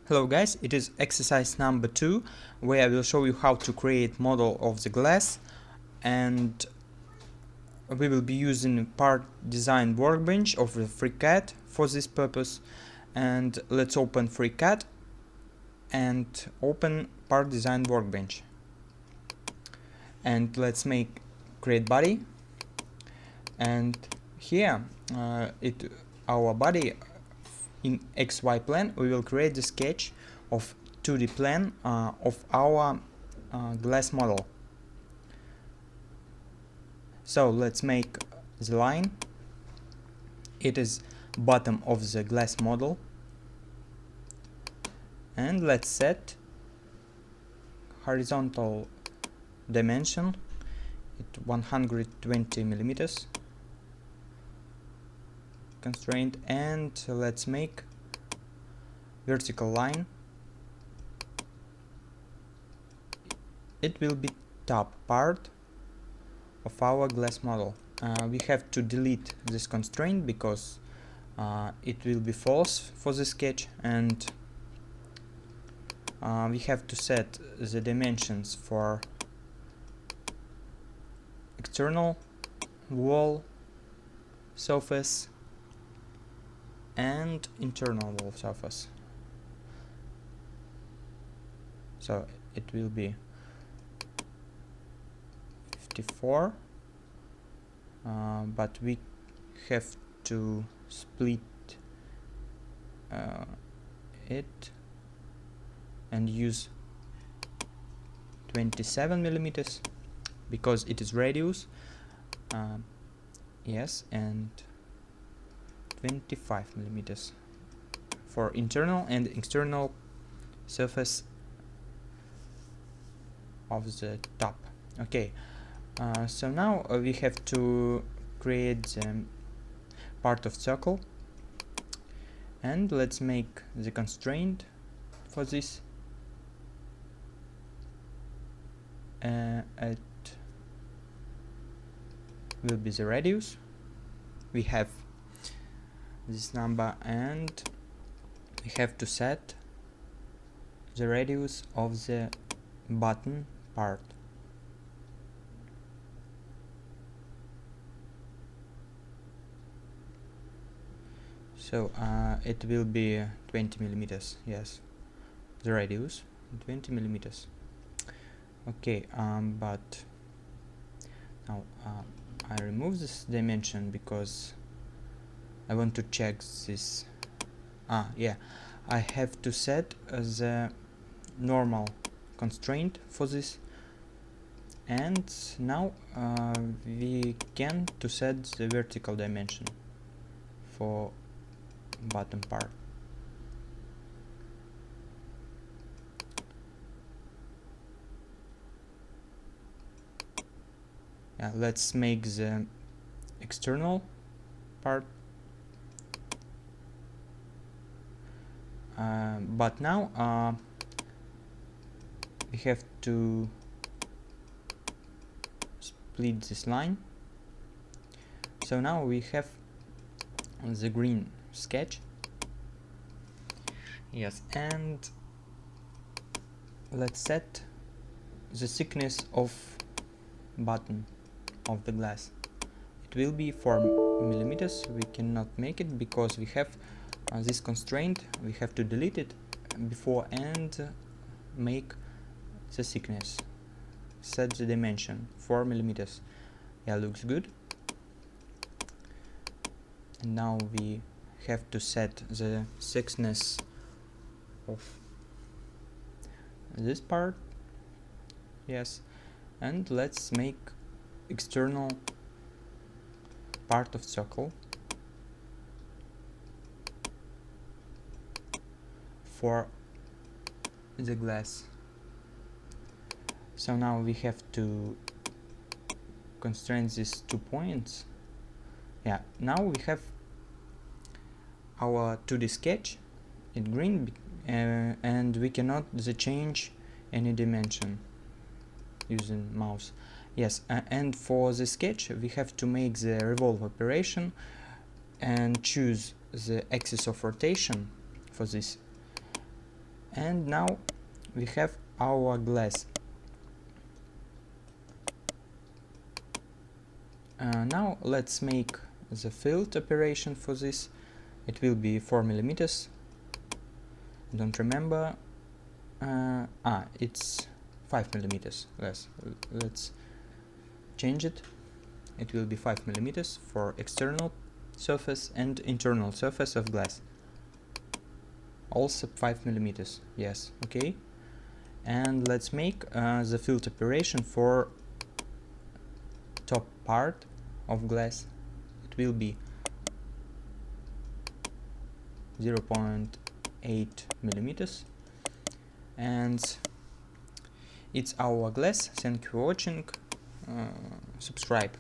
Hello guys, it is exercise number 2 where I will show you how to create model of the glass, and we will be using part design workbench of the FreeCAD for this purpose. And let's open FreeCAD and open part design workbench, and let's create body. And here our body in XY plane, we will create the sketch of 2D plane of our glass model. So let's make the line. It is bottom of the glass model, and let's set horizontal dimension at 120 millimeters constraint, and let's make vertical line. It will be top part of our glass model. We have to delete this constraint because it will be false for the sketch, and we have to set the dimensions for external wall surface and internal wall surface. So it will be 54, but we have to split it and use 27 millimeters because it is radius, yes, and 25 millimeters for internal and external surface of the top. Okay, so now we have to create the part of circle, and let's make the constraint for this. It will be the radius. We have this number, and we have to set the radius of the bottom part. So it will be 20 millimeters, yes, the radius 20 millimeters. Okay, but now I remove this dimension because I want to check this. Yeah, I have to set the normal constraint for this, and now we can to set the vertical dimension for bottom part. Yeah, let's make the external part, but now we have to split this line. So now we have the green sketch, yes, and let's set the thickness of bottom of the glass. It will be 4 millimeters. We cannot make it because we have this constraint. We have to delete it before and make the thickness. Set the dimension 4 millimeters. Yeah, looks good. And now we have to set the thickness of this part, yes, and let's make external part of circle for the glass. So now we have to constrain these 2 points. Yeah, now we have our 2D sketch in green, and we cannot change any dimension using mouse. Yes, and for the sketch we have to make the revolve operation and choose the axis of rotation for this. And now we have our glass. Now let's make the field operation for this. It will be 4 millimeters. I don't remember. It's 5 millimeters less. Let's change it. It will be 5 millimeters for external surface and internal surface of glass. Also 5 millimeters. Yes, okay. And let's make the field operation for top part of glass. It will be 0.8 millimeters. And it's our glass. Thank you for watching. Subscribe.